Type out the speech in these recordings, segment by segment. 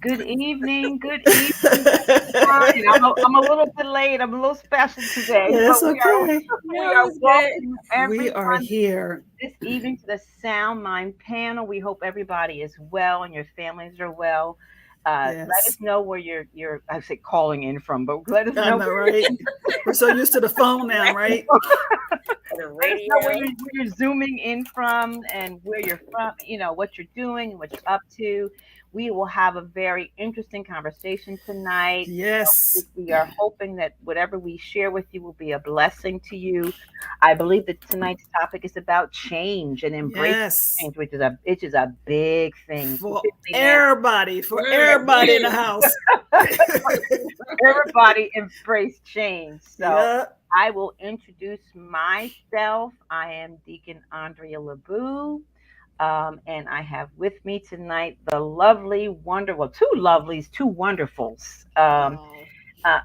Good evening. Good evening. I'm a little bit late. I'm a little special today, Yeah, but that's okay. we No, are it's good. welcoming We are everyone here. this evening to the SoundMind Panel. We hope everybody is well and your families are well. Let us Yes, know where you're I say calling in from, but let us I know know, right? We're so used to the phone now, right? The let us know radio. where you're zooming in from and where you're from, what you're doing, what you're up to. We will have a very interesting conversation tonight. Yes, We are hoping that whatever we share with you will be a blessing to you. I believe that tonight's topic is about change and embracing yes. change, which is a big thing, For Mm, everybody in the mm. house. everybody embrace change. So Yeah. I will introduce myself. I am Deacon Andrea LeBou. And I have with me tonight the lovely, wonderful, two lovelies, two wonderfuls. Oh. Uh,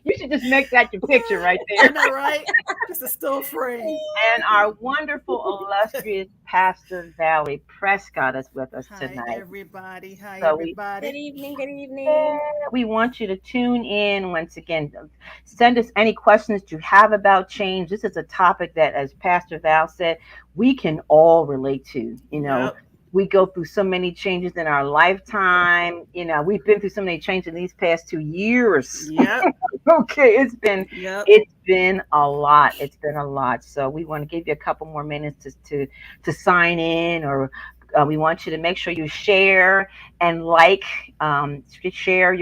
you should just make that your picture right I there. know, right? Just a still frame. And our wonderful, illustrious Pastor Valerie Prescott is with us Hi, tonight. everybody. Hi, So we Good everybody. evening. Good Yeah, evening. we want you to tune in once again. Send us any questions you have about change. This is a topic that, as Pastor Val said, we can all relate to. Yep. We go through so many changes in our lifetime. We've been through so many changes in these past 2 years. Yep. Okay, Yep. it's been a lot. It's been a lot. So we want to give you a couple more minutes to sign in, or we want you to make sure you share and share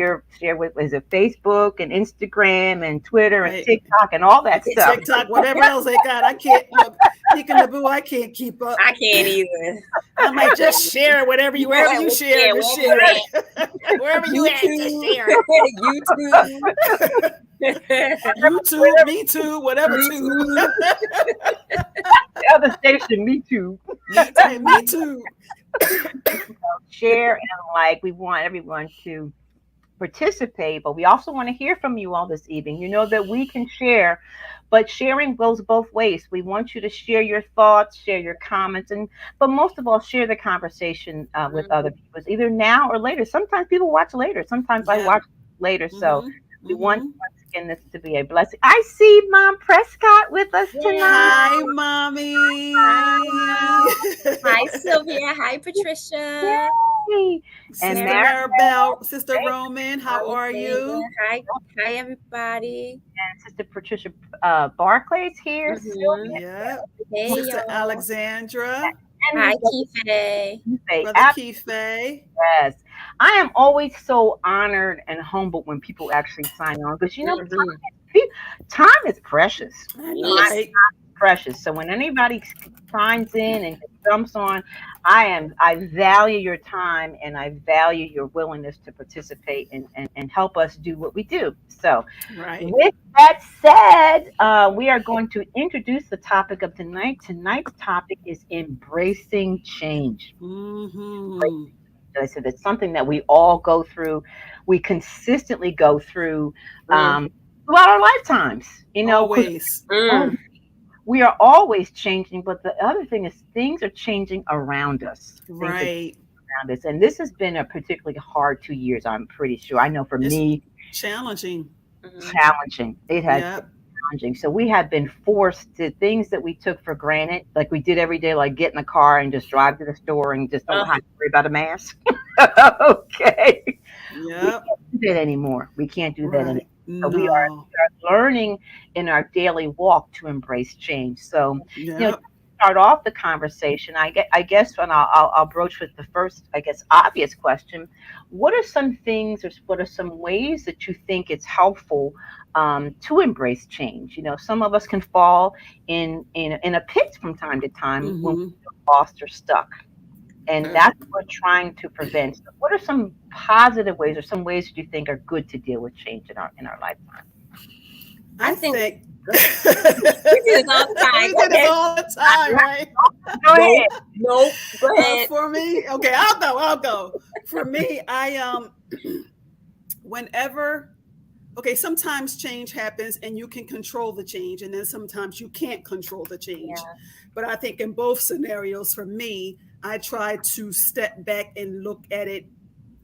with is it Facebook and Instagram and Twitter and Right. TikTok and all that stuff. TikTok, whatever else they got. I can't look. Deacon Naboo, I can't keep up. I can't either. I'm like, just share it, wherever you share, just Wherever share you it. Wherever you at, just YouTube. share YouTube. it. YouTube, me too, whatever Me too. too. The other station, me too. Me too. Share and like. We want everyone to participate, but we also want to hear from you all this evening. You know that we can share, but sharing goes both ways. We want you to share your thoughts, share your comments, but most of all, share the conversation with other Mhm. people, either now or later. Sometimes people watch later. Sometimes I Yeah. watch later. So Mm-hmm. we want Mm-hmm. once again this to be a blessing. I see Mom Prescott with us tonight. Hi, Yay. Hi. mommy. Hi, Sylvia. Hi, Patricia. Yay! And Sister Mary, Maribel, Sister Roman, how Hi, are David. you? Hi. Hi, everybody. and Sister Patricia Barclay's here. Mm-hmm. Sylvia, Yep. Hey, Sister y'all. Alexandra, Hi, and Keefe. say, Brother Keefe. yes. I am always so honored and humbled when people actually sign on because Mm-hmm. time is precious. I know, Yes. right? Precious. So when anybody signs in and jumps on, I value your time and I value your willingness to participate and help us do what we do. So Right. with that said, we are going to introduce the topic of tonight. Tonight's topic is embracing change. Mm-hmm. I said it's something that we all go through. We consistently go through Mm. throughout our lifetimes. Because Always. Mm. we are always changing. But the other thing is, things are changing around us. Things are Right. around us, and this has been a particularly hard 2 years. I'm pretty sure. I know for It's me, challenging. Mm-hmm. challenging. It has been Yep. challenging. So we have been forced to things that we took for granted, like we did every day, like get in the car and just drive to the store and just don't have to worry about a mask. Okay. We Yep. can't do that anymore. We can't do that anymore. Right. So No. we are learning in our daily walk to embrace change. So, to Yep. start off the conversation, I guess, and I'll broach with the first, I guess, obvious question. What are some things, or what are some ways that you think it's helpful to embrace change? Some of us can fall in a pit from time to time when Mm-hmm. we're lost or stuck. And Mm. that's what we're trying to prevent. So what are some positive ways or some ways that you think are good to deal with change in our lifetime? I I think think we do this all the time. we Go do this ahead. all the time, right? Go Nope. ahead. Nope. Go ahead. For me, okay, I'll go. For me, I whenever okay, sometimes change happens and you can control the change, and then sometimes you can't control the change. Yeah. But I think in both scenarios, for me, I try to step back and look at it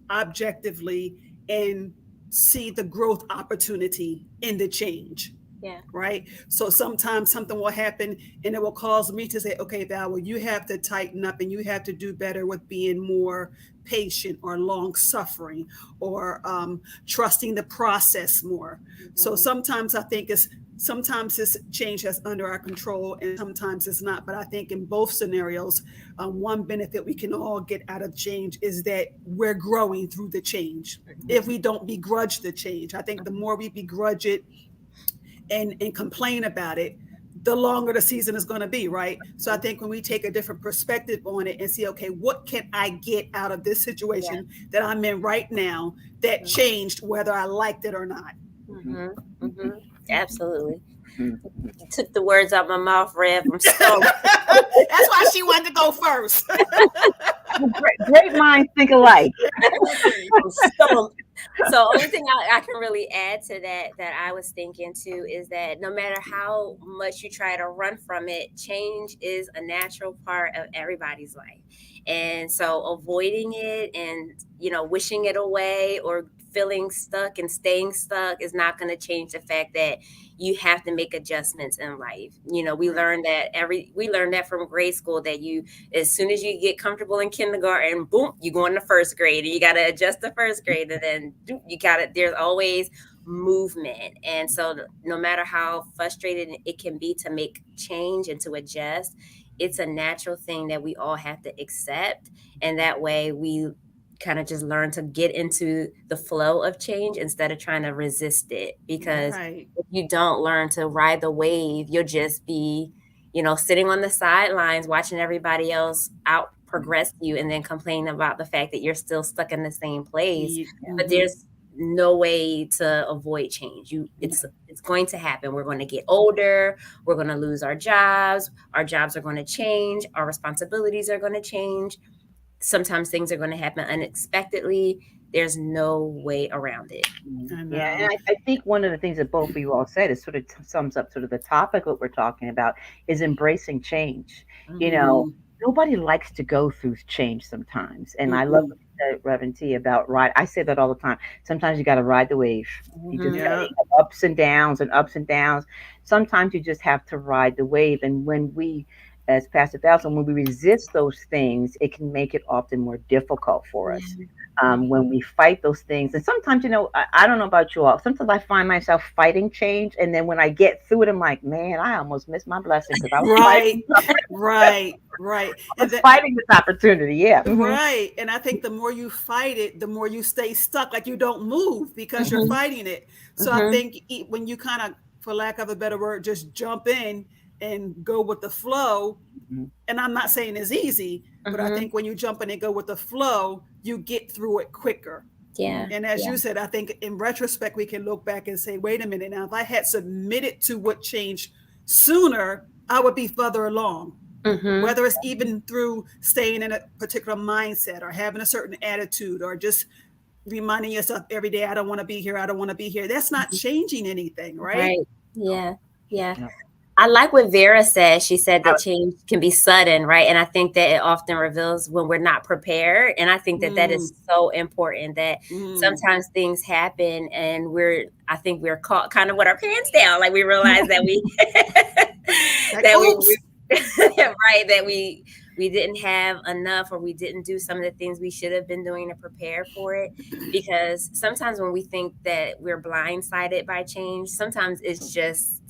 objectively and see the growth opportunity in the change. Yeah. Right. So sometimes something will happen and it will cause me to say, okay, Val, well, you have to tighten up and you have to do better with being more patient or long suffering or trusting the process more. So Mhm. sometimes I think it's sometimes this change is under our control and sometimes it's not. But I think in both scenarios, one benefit we can all get out of change is that we're growing through the change. If we don't begrudge the change, I think the more we begrudge it and complain about it, the longer the season is going to be, right? So I think when we take a different perspective on it and see, okay, what can I get out of this Yeah. situation that I'm in right now that Mhm. changed whether I liked it or not? Mhm. Mhm. Absolutely. Mhm. You took the words out my mouth, Rev. I'm stoked. That's why she wanted to go first. Well, great minds think alike. Okay. I'm stoked. So only thing I can really add to that I was thinking too is that no matter how much you try to run from it, change is a natural part of everybody's life. And so avoiding it and wishing it away or feeling stuck and staying stuck is not going to change the fact that you have to make adjustments in life. We learned that from grade school that you as soon as you get comfortable in kindergarten, boom, you go into first grade and you got to adjust to first grade. And then you got to, there's always movement. And so no matter how frustrated it can be to make change and to adjust, it's a natural thing that we all have to accept. And that way we kind of just learn to get into the flow of change instead of trying to resist it. Because Right. if you don't learn to ride the wave, you'll just be sitting on the sidelines watching everybody else out progress you and then complaining about the fact that you're still stuck in the same place. But Mm-hmm. there's no way to avoid change. It's going to happen. We're going to get older, we're going to lose our jobs are going to change, our responsibilities are going to change. Sometimes things are going to happen unexpectedly. There's no way around it. I Yeah, know. and I think one of the things that both of you all said is sort of sums up sort of the topic what we're talking about is embracing change. You know, Mm-hmm. nobody likes to go through change sometimes, and I love Mm-mm. what you said, Reverend T, about ride. I say that all the time. Sometimes you got to ride the wave. You just Mhm. got to Yeah. have ups and downs and ups and downs. Sometimes you just have to ride the wave, and when we as Pastor Belson, when we resist those things, it can make it often more difficult for us Yeah. when we fight those things. And sometimes, I don't know about you all. Sometimes I find myself fighting change, and then when I get through it, I'm like, man, I almost missed my blessing because I was Right. Right. Right. I And was that fighting this opportunity. Yeah. right. And I think the more you fight it, the more you stay stuck, like you don't move because you're Mhm. fighting it. So I Mhm. think when you kind of, for lack of a better word, just jump in and go with the flow, Mhm. and I'm not saying it's easy, but I Mhm. think when you jump in and go with the flow, you get through it quicker. Yeah. And as Yeah. you said, I think in retrospect, we can look back and say, wait a minute, now, if I had submitted to what changed sooner, I would be further along. Mhm. Whether it's even through staying in a particular mindset or having a certain attitude or just reminding yourself every day, I don't want to be here, I don't want to be here. That's not changing anything, right? Right. Yeah. Yeah. Yeah. I like what Vera said. She said I that change can be sudden, right? And I think that it often reveals when we're not prepared. And I think that that Mm, is so important that mm. sometimes things happen and I think we're caught kind of with our pants down. Like we realize that Like, that oops. right, that we didn't have enough or we didn't do some of the things we should have been doing to prepare for it. Because sometimes when we think that we're blindsided by change, sometimes it's just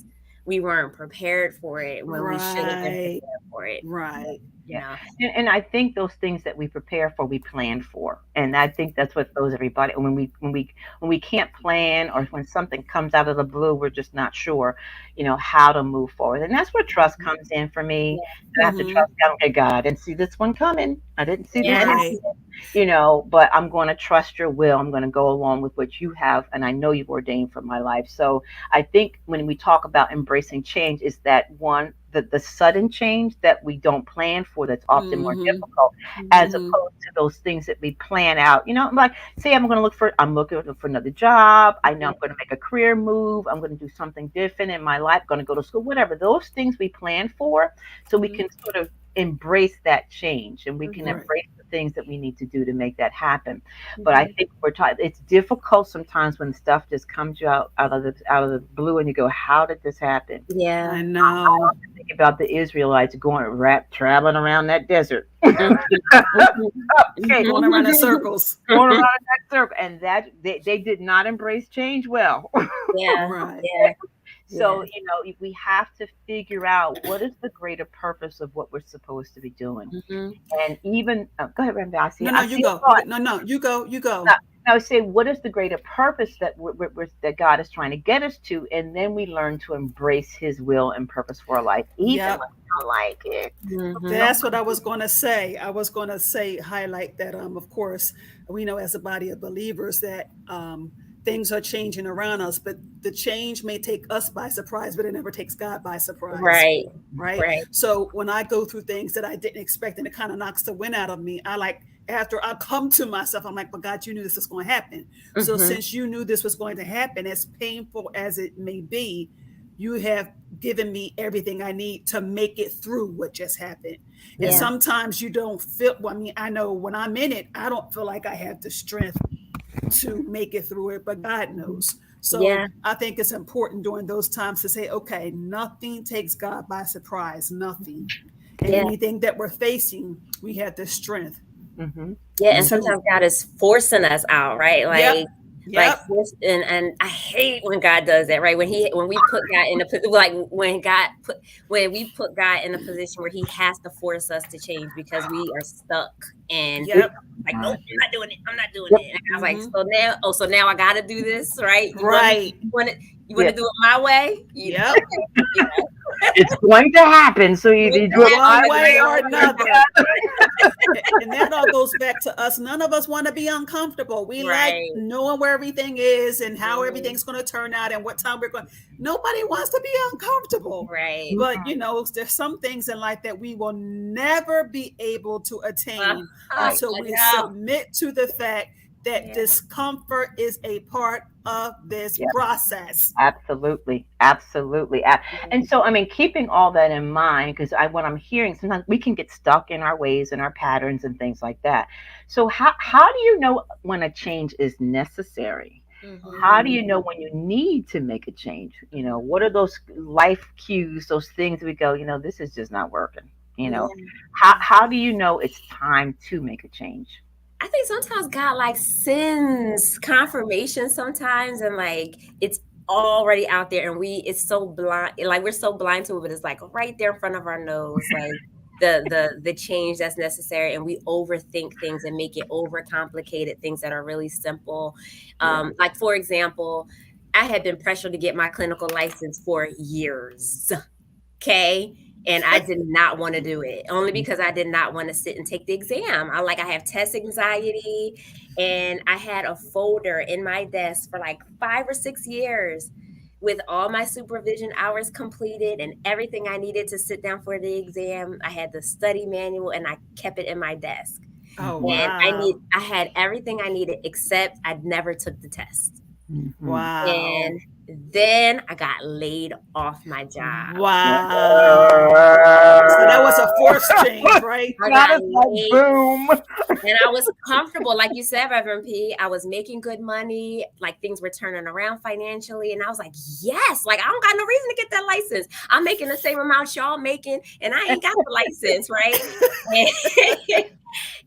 we weren't prepared for it when we should have been Right, prepared for it, right. you Yeah. know. And I think those things that we prepare for, we plan for. And I think that's what throws everybody. When we can't plan or when something comes out of the blue, we're just not sure, how to move forward. And that's where trust comes in for me. Yeah. I have to Mm-hmm. trust God. Okay, God, I didn't see this one coming. I didn't see this Yeah. one Right, coming. but I'm going to trust your will. I'm going to go along with what you have, and I know you've ordained for my life. So I think when we talk about embracing change, is that one, the sudden change that we don't plan for, that's often more difficult, as opposed to those things that we plan out. Like, say I'm looking for another job. I know I'm going to make a career move. I'm going to do something different in my life. Going to go to school, whatever. Those things we plan for, so we can sort of embrace that change, and we can embrace the things that we need to do to make that happen. But I think it's difficult sometimes when stuff just comes out of the blue, and you go, how did this happen? Yeah. I I know. often think about the Israelites traveling around that desert. Okay, Going around in circles. going around in that circle, and that they did not embrace change well. Yeah. Right. Yeah. So, we have to figure out what is the greater purpose of what we're supposed to be doing. And even, go ahead, Rambo. No, you go. No, you go. You go. I would say, what is the greater purpose that that God is trying to get us to? And then we learn to embrace his will and purpose for our life, even when we don't like it. That's what I was going to say. I was going to say, highlight that, of course, we know as a body of believers that things are changing around us, but the change may take us by surprise, but it never takes God by surprise. Right. Right. So when I go through things that I didn't expect and it kind of knocks the wind out of me, after I come to myself, I'm like, but God, you knew this was going to happen. So since you knew this was going to happen, as painful as it may be, you have given me everything I need to make it through what just happened. Yeah. And sometimes you don't feel, I know when I'm in it, I don't feel like I have the strength to make it through it, but God knows. So I think it's important during those times to say, okay, nothing takes God by surprise, nothing. And anything that we're facing, we have the strength. Yeah, and sometimes God is forcing us out, right? Like, Yep. and I hate when God does that, right? When we put God in when we put God in a position where he has to force us to change because we are stuck and like, nope, I'm not doing it. I'm not doing it. And I was like, so now I got to do this, right? You want to do it my way? Yep. It's going to happen. So you do it one way or another. And that all goes back to us. None of us want to be uncomfortable. We like knowing where everything is and how everything's going to turn out and what time we're going. Nobody wants to be uncomfortable. Right. But, there's some things in life that we will never be able to attain until we submit to the fact that discomfort is a part of this process. Absolutely. And so, keeping all that in mind, because what I'm hearing, sometimes we can get stuck in our ways and our patterns and things like that. So how do you know when a change is necessary? How do you know when you need to make a change? What are those life cues, those things we go, this is just not working? How do you know it's time to make a change? I think sometimes God sends confirmation sometimes, and it's already out there, and it's so blind, we're so blind to it, but it's right there in front of our nose, the change that's necessary, and we overthink things and make it overcomplicated, things that are really simple. For example, I had been pressured to get my clinical license for years. Okay. And I did not want to do it, only because I did not want to sit and take the exam. I have test anxiety, and I had a folder in my desk for 5 or 6 years with all my supervision hours completed and everything I needed to sit down for the exam. I had the study manual, and I kept it in my desk. Oh, wow. And I had everything I needed, except I never took the test. Wow. And then I got laid off my job. Wow. So that was a forced change, right? Boom. And I was comfortable. Like you said, Reverend P, I was making good money. Things were turning around financially. And I was like, yes, I don't got no reason to get that license. I'm making the same amount y'all making, and I ain't got the license, right?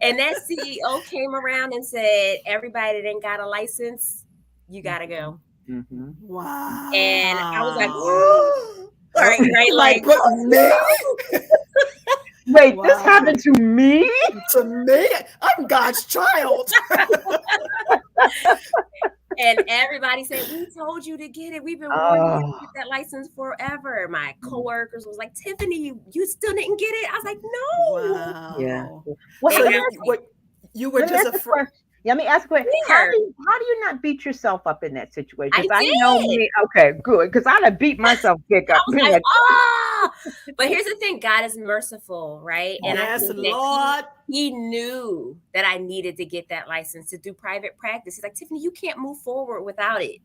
And that CEO came around and said, everybody that ain't got a license, you got to go. Wow. And I was like, oh, right, wait, this happened to me? To me? I'm God's child. And everybody said, we told you to get it. We've been wanting you to get that license forever. My coworkers was like, Tiffany, you still didn't get it? I was like, no. Wow. Yeah. You were Let me just ask a afraid. question. Yeah, let me ask a question. Here, How do you not beat yourself up in that situation? I Because I know did. me. Okay, good. Because I'd have beat myself kick I up. was Been like, like, oh, but here's the thing: God is merciful, right? And I Yes, think that Lord. he knew that I needed to get that license to do private practice. He's like, Tiffany, you can't move forward without it.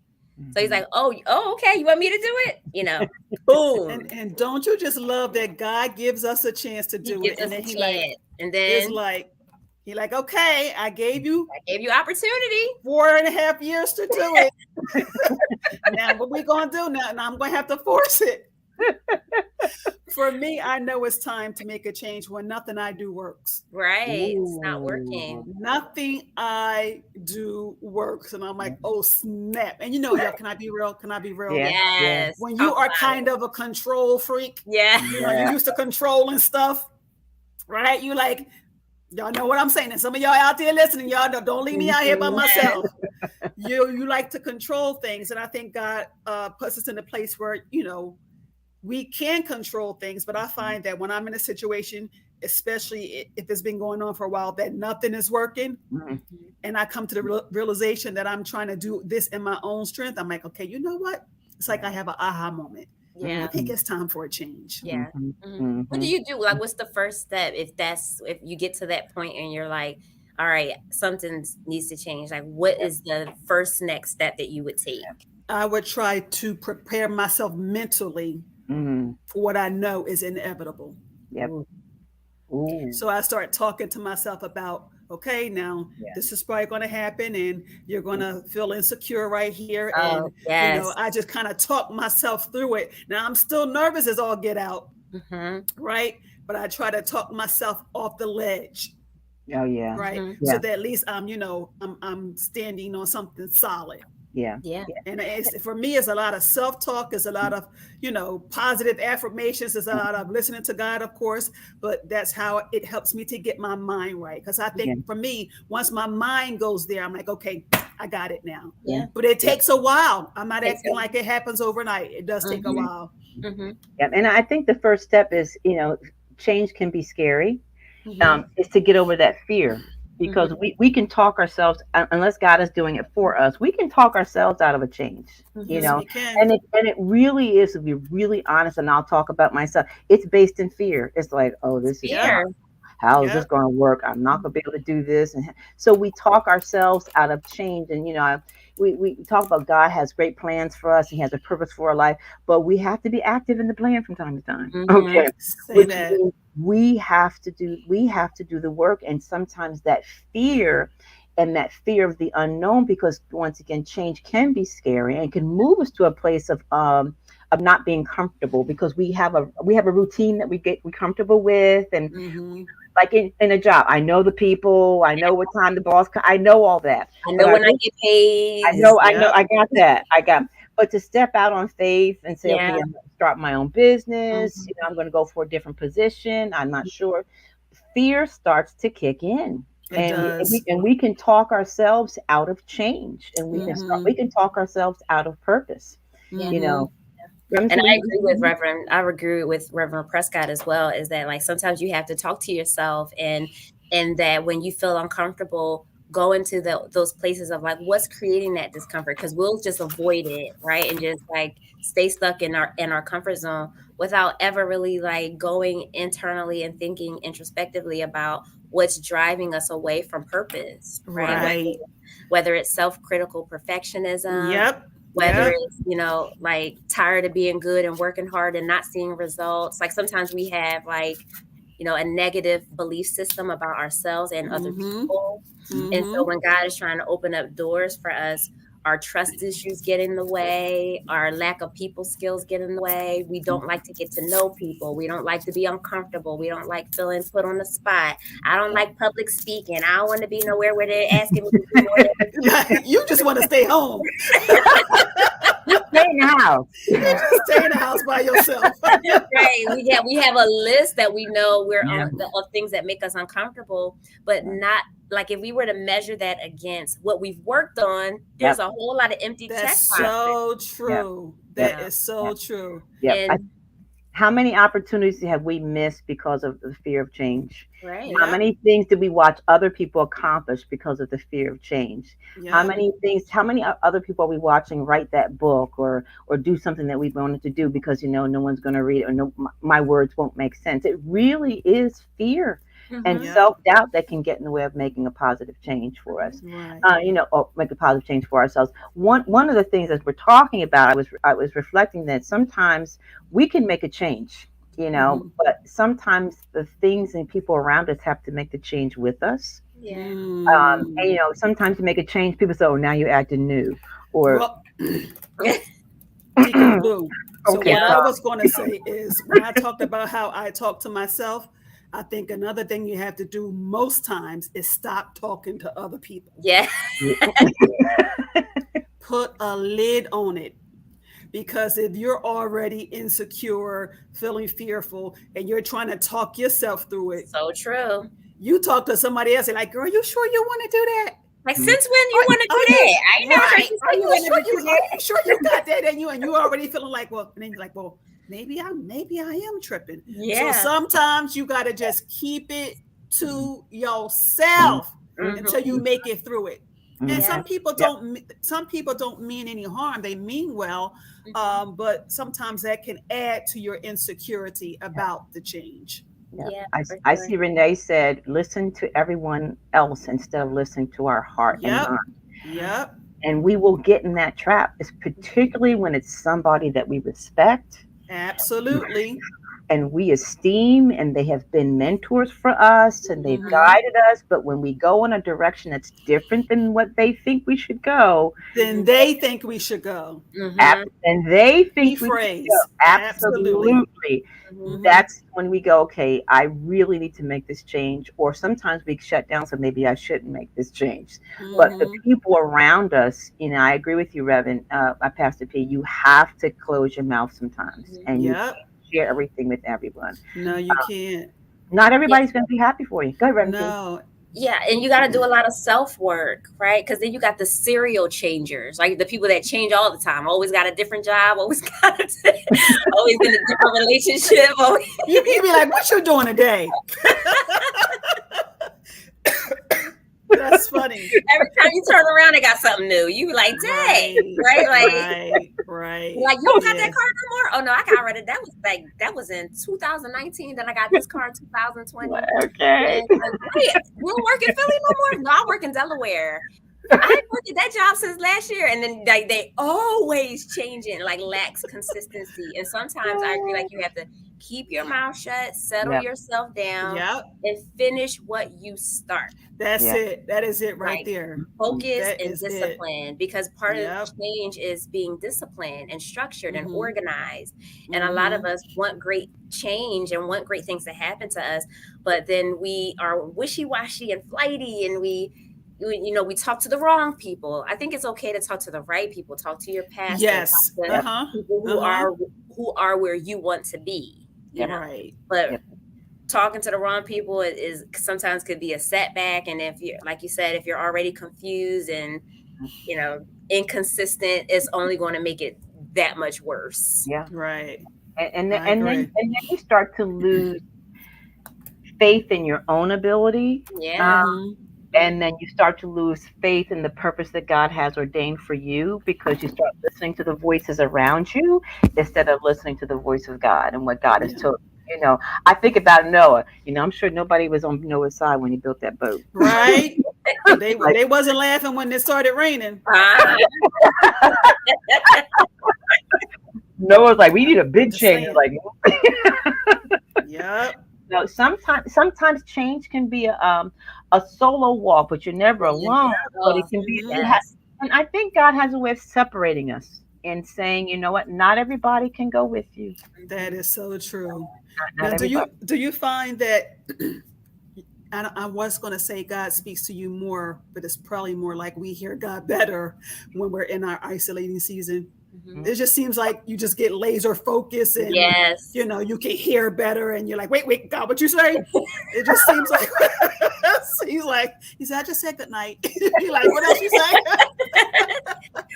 So he's Mhm. like, oh, okay, you want me to do it? Boom. And don't you just love that God gives us a chance to He do it, gives and us then a he like chance, and is then like he like, okay, I gave you I gave you opportunity. 4.5 years to do it. Now what we gonna do now? Now I'm gonna have to force it. For me, I know it's time to make a change when nothing I do works. Right. It's not Ooh. working. Nothing I do works. And I'm Yeah, like, oh snap. And you know, y'all, can I be real? Can I be real? yeah, yeah, Yes. When Talk you are about it. kind of a control freak, Yeah. you're yeah. used to controlling stuff, right? You like, y'all know what I'm saying. And some of y'all out there listening, y'all don't leave me out here by Mhm. Yes. myself. You like to control things. And I think God puts us in a place where, we can control things, but I find that when I'm in a situation, especially if it's been going on for a while, that nothing is working, Mhm. Mhm. and I come to the realization that I'm trying to do this in my own strength, I'm like, okay, you know what? It's like I Yeah. have an aha moment. I Yeah. think Mhm. it's time for a change. Yeah. Mhm. What do Mhm. you do? Like, what's the first step if you get to that point and you're like, all right, something needs to change? Like, what Yep. is the first next step that you would take? I would try to prepare myself mentally Mhm. for what I know is inevitable. Yep. Ooh, Ooh. So I start talking to myself about, okay, now Yeah. this is probably going to happen and you're going to feel insecure right here. oh, And, yes. I just kind of talk myself through it. Now I'm still nervous as all get out, Mm-hmm. right? But I try to talk myself off the ledge, Oh yeah. right? Mm-hmm. So Yeah. that at least I'm standing on something solid. Yeah. Yeah. Yeah. And for me, it's a lot of self-talk, it's a lot of, positive affirmations, it's a lot of listening to God, of course, but that's how it helps me to get my mind right. Because I Yeah. think for me, once my mind goes there, I'm like, okay, I got it now. Yeah. Yeah. But it Yeah. takes a while. I'm not Takes acting like it happens overnight. It does take a Mm-hmm. while. Mm-hmm. Yeah. And I think the first step is, change can be scary. Mm-hmm. Is to get over that fear, because Mm-hmm. we can talk ourselves, unless God is doing it for us, we can talk ourselves out of a change, Yes, Mm-hmm. we can. and it really is, to be really honest, and I'll talk about myself, it's based in fear. It's like, oh, this is Yep. not, Fear. how is this Yep. going to work? I'm not going to be able to do this. And so we talk ourselves out of change. And, we talk about God has great plans for us. He has a purpose for our life, but we have to be active in the plan from time to time. Mm-hmm. Okay. Say Which that. means we have to do the work. And sometimes that fear, and that fear of the unknown, because once again, change can be scary and can move us to a place of not being comfortable, because we have a routine that we comfortable with. And Mm-hmm. like in a job, I know the people, I know what time the boss I know all that. I But know when I get paid. I know Yep. I got that, but to step out on faith and say, okay, Yeah. I'm going to start my own business, Mm-hmm. I'm going to go for a different position, I'm not sure, fear starts to kick in. It And we does. and we can talk ourselves out of change, and Mm-hmm. we can talk ourselves out of purpose. Yeah. You Mm-hmm. know, Reverend And Lee, I agree with Reverend Prescott as well, is that like sometimes you have to talk to yourself, and that when you feel uncomfortable, go into those places of like what's creating that discomfort, because we'll just avoid it, right? And just like stay stuck in our comfort zone without ever really like going internally and thinking introspectively about what's driving us away from purpose, right? Right. Whether it's self-critical perfectionism, Yep. whether Yep. it's, like tired of being good and working hard and not seeing results. Like sometimes we have like, a negative belief system about ourselves and other Mm-hmm. people. And so Mm-hmm. when God is trying to open up doors for us, our trust issues get in the way, our lack of people skills get in the way. We don't like to get to know people. We don't like to be uncomfortable. We don't like feeling put on the spot. I don't like public speaking. I don't want to be nowhere where they're asking me to do more than Like, you just want to stay home. just stay in the house. You just stay in the house by yourself. right. We have a list that we know we're Yeah. on of things that make us uncomfortable, but not like if we were to measure that against what we've worked on, there's Yep. a whole lot of empty That's check boxes. so Yep. true. You Yep. That know, is so Yep. true. Yep. and How many opportunities have we missed because of the fear of change? Right. How Yep. many things did we watch other people accomplish because of the fear of change? How Yep. many things, how many other people are we watching write that book or do something that we wanted to do because no one's going to read it, or no, my words won't make sense. It really is fear and Mm-hmm. Yep. self-doubt that can get in the way of making a positive change for us. Right. Or make a positive change for ourselves. One of the things that we're talking about, I was reflecting that sometimes we can make a change, Mm-hmm. but sometimes the things and people around us have to make the change with us. Yeah. And Mm. sometimes to make a change, people say, "Oh, now you're acting new," or Well, peekaboo. So "Okay, what I Yep. sorry." was going to say is when I talked about how I talk to myself, I think another thing you have to do most times is stop talking to other people. Yeah. Put a lid on it. Because if you're already insecure, feeling fearful, and you're trying to talk yourself through it, So true. you talk to somebody else and like, girl, you sure you want to do that? Like, since when you want to Are do you that? I ain't never heard right? you say you wanted to do Are that. you sure you got that? And you already feeling like, well, and then you're like, well, maybe I am tripping. So Yeah. sometimes you gotta just keep it to yourself Mm-hmm. until you make it through it. And Yeah. Yep. some people don't mean any harm. They mean well, Mm-hmm. but sometimes that can add to your insecurity about the change. Yep. Yeah, I, for I sure. see Renee said, listen to everyone else instead of listening to our heart and Yep. mind. Yep. And we will get in that trap, it's particularly when it's somebody that we respect Absolutely. and we esteem, and they have been mentors for us and they've Hmm. guided us. But when we go in a direction that's different than what they think we should go, Then they think we should go. Mm-hmm. and they think we should go, Rephrase. Absolutely. absolutely, Mm-hmm. Hmm. that's when we go, okay, I really need to make this change. Or sometimes we shut down, so maybe I shouldn't make this change. But the Hmm. people around us, I agree with you, Reverend, Pastor P, you have to close your mouth sometimes, and you Yep. can't share everything with everyone. No, you can't. Not Yeah. everybody's going to be happy for you. Go ahead, Reverend P. No. Yeah, and you got to do a lot of self work, right? Because then you got the serial changers, like the people that change all the time, always got a different job, always always in a different relationship. Always. You be like, what you doing today? That's funny. Every time you turn around, they got something new. You be like, dang, Right. right? Right. Right. Like you don't got that Yes. car no more. Oh no, I got rid of that. Was like that was in 2019. Then I got this car in 2020. Okay. And wait, you don't work in Philly no more? No, I work in Delaware. I ain't worked at that job since last year. And then like they always changing, like lacks consistency. And sometimes I agree, like you have to keep your mouth shut, settle Yep. yourself down, Yep. and finish what you start. That's Yeah. it. That is it right Right. there. Focus That and is it. discipline, because part of Yep. change is being disciplined and structured and Hmm. organized. And a lot of Hmm. us want great change and want great things to happen to us, but then we are wishy-washy and flighty, and we talk to the wrong people. I think it's okay to talk to the right people. Talk to your pastor, Yes. talk to Uh Yep. huh. people Uh huh. who are where you want to be, Yep. Right. but Yep. talking to the wrong people is sometimes could be a setback. And if you, like you said, if you're already confused and inconsistent, it's only going to make it that much worse. Yeah. Right. And then, I and then agree. and then you start to lose faith in your own ability. Yeah. Hmm. And then you start to lose faith in the purpose that God has ordained for you, because you start listening to the voices around you instead of listening to the voice of God and what God has Yeah. told you. I think about Noah. I'm sure nobody was on Noah's side when he built that boat. Right. Like, They wasn't laughing when it started raining. Ah, Noah's like, we need a big Just change. saying. Like, Yep. no, sometimes change can be a solo walk, but you're never alone. But it oh, can be, Hmm. yes. and I think God has a way of separating us and saying, you know what, not everybody can go with you. That is so true. Not Now, everybody. do you find that? I was going to say God speaks to you more, but it's probably more like we hear God better when we're in our isolating season. It just seems like you just get laser focused and Yes. you can hear better and you're like, wait, God, what you say? It just seems like he said, I just said good night. You're like, what else you say?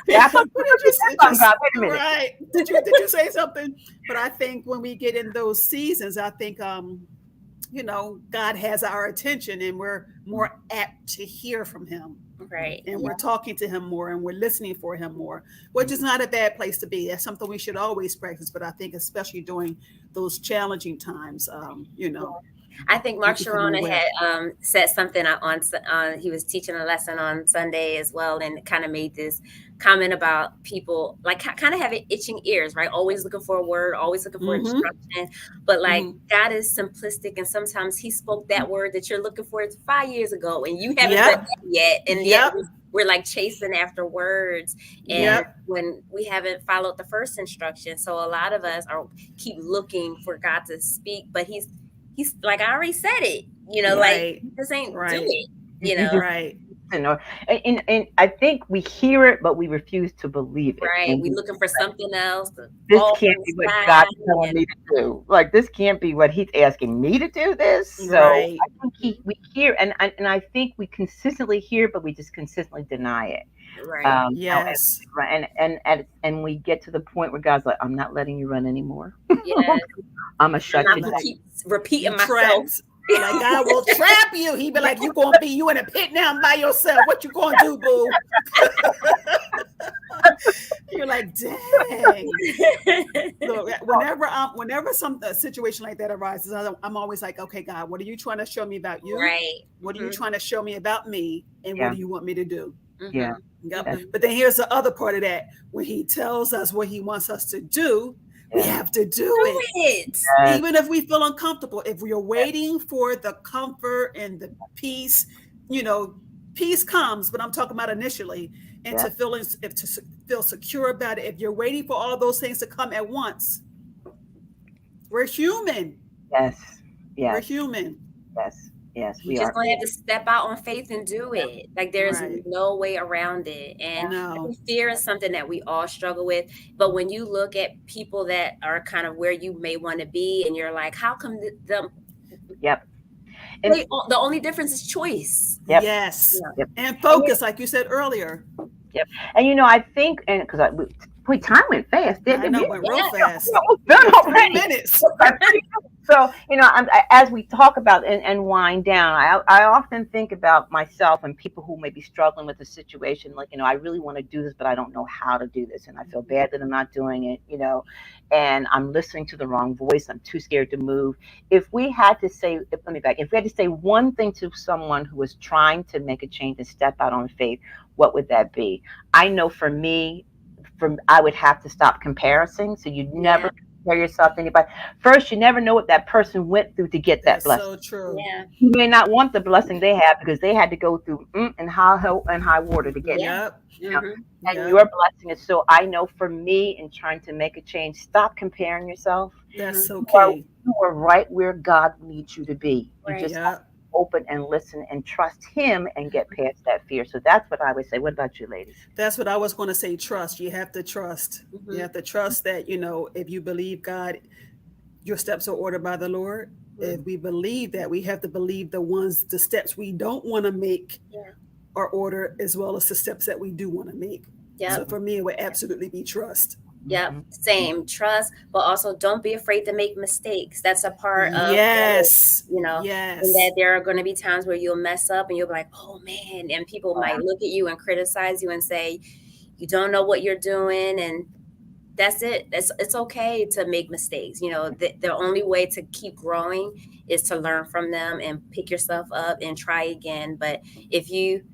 Yeah, I thought, What did you say? God, wait a minute. Right. Did you say something? But I think when we get in those seasons, I think God has our attention and we're more apt to hear from him. Right. And we're talking to him more and we're listening for him more, which is not a bad place to be. That's something we should always practice. But I think especially during those challenging times, I think Mark become Sharona aware. had said something on he was teaching a lesson on Sunday as well, and kind of made this comment about people like kind of having itching ears, right? Always looking for a word, always looking for instruction. But like God is simplistic, and sometimes he spoke that word that you're looking for 5 years ago and you haven't read that yet. And yet we're like chasing after words, and when we haven't followed the first instruction. So a lot of us keep looking for God to speak, but he's like, I already said it, like this ain't do it, right. And I think we hear it, but we refuse to believe it. Right. We're looking for something else. This can't be what God's telling me to do. Like, this can't be what he's asking me to do this. So I think we hear, and I think we consistently hear, but we just consistently deny it. Right. Yes. And we get to the point where God's like, I'm not letting you run anymore. Yes. I'm going to shut you down. Keep repeating myself. Like, God will trap you. He be like, you in a pit now by yourself. What you gonna do, boo? You're like, dang. Look, whenever some situation like that arises, I'm always like, okay, God, what are you trying to show me about you? Right. What are you trying to show me about me? And what do you want me to do? Yeah. Yep. But then here's the other part of that. When he tells us what he wants us to do, we have to do it. Even if we feel uncomfortable. If we are waiting for the comfort and the peace, peace comes, but I'm talking about initially. And to feel secure about it. If you're waiting for all those things to come at once, we're human. Yes. We're human. Yes, we just gonna have to step out on faith and do it. Like, there's no way around it. And fear is something that we all struggle with. But when you look at people that are kind of where you may want to be, and you're like, how come them? Yep. And the only difference is choice. Yep. Yes. Yep. And focus, like you said earlier. Yep. And I think, and because time went fast. I know, it went real fast. Done already. 3 minutes. So, as we talk about and wind down, I often think about myself and people who may be struggling with the situation. Like, I really want to do this, but I don't know how to do this. And I feel bad that I'm not doing it, and I'm listening to the wrong voice. I'm too scared to move. If we had to say one thing to someone who was trying to make a change and step out on faith, what would that be? I know for me, I would have to stop comparing. So you never compare yourself to anybody. First, you never know what that person went through to get that blessing. So true. Yeah. You may not want the blessing they have because they had to go through and high water to get it. And your blessing is so. I know for me, in trying to make a change, stop comparing yourself. That's okay. You are right where God needs you to be. You just open and listen and trust him and get past that fear. So that's what I would say. What about you, ladies? That's what I was going to say. Trust. You have to trust. You have to trust that, if you believe God, your steps are ordered by the Lord. If we believe that, we have to believe the steps we don't want to make are ordered, as well as the steps that we do want to make. So for me, it would absolutely be trust. Yep. Same. Trust, but also don't be afraid to make mistakes. That's a part of and that there are going to be times where you'll mess up and you'll be like, oh man, and people might look at you and criticize you and say, you don't know what you're doing. And that's it. It's okay to make mistakes. The only way to keep growing is to learn from them and pick yourself up and try again. But if you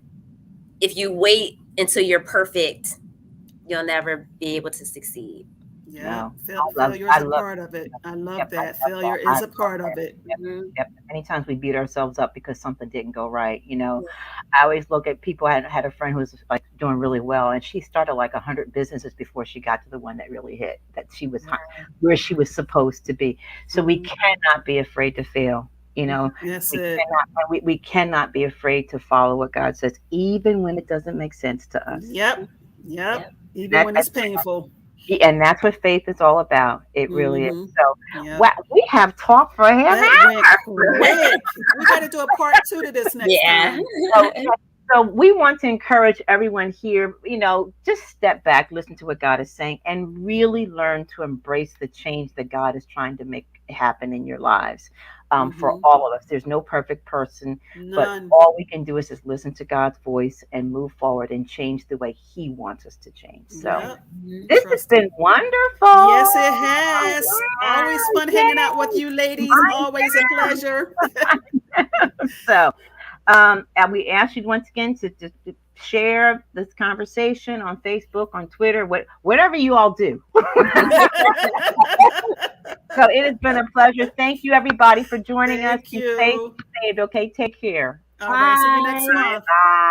wait until you're perfect, you'll never be able to succeed. Yeah, failure is a part of it. I love that. Failure is a part of it. Yep. Many times we beat ourselves up because something didn't go right. I always look at people. I had a friend who was like doing really well, and she started like 100 businesses before she got to the one that really hit, that she was where she was supposed to be. So we cannot be afraid to fail. We cannot be afraid to follow what God says, even when it doesn't make sense to us. Yep. Even when it's painful. And that's what faith is all about. It really is. Mm-hmm. So, Yeah. wow, we have talked for a half That went hour. quick. We got to do a part two to this next Yeah. time. So, so we want to encourage everyone here, just step back, listen to what God is saying, and really learn to embrace the change that God is trying to make happen in your lives. For Mm-hmm. all of us, there's no perfect person, but None. all we can do is just listen to God's voice and move forward and change the way He wants us to change. So Yep. this has Trust been him. wonderful. Yes, it has. Always Wow, fun hanging out with yay. you ladies. I Always a pleasure. So, and we ask you once again to share this conversation on Facebook, on Twitter, whatever you all do. So it has been a pleasure. Thank you, everybody, for joining us. Thank Be safe, you. be saved. Okay, take care. All right. See you next Bye. month. Bye.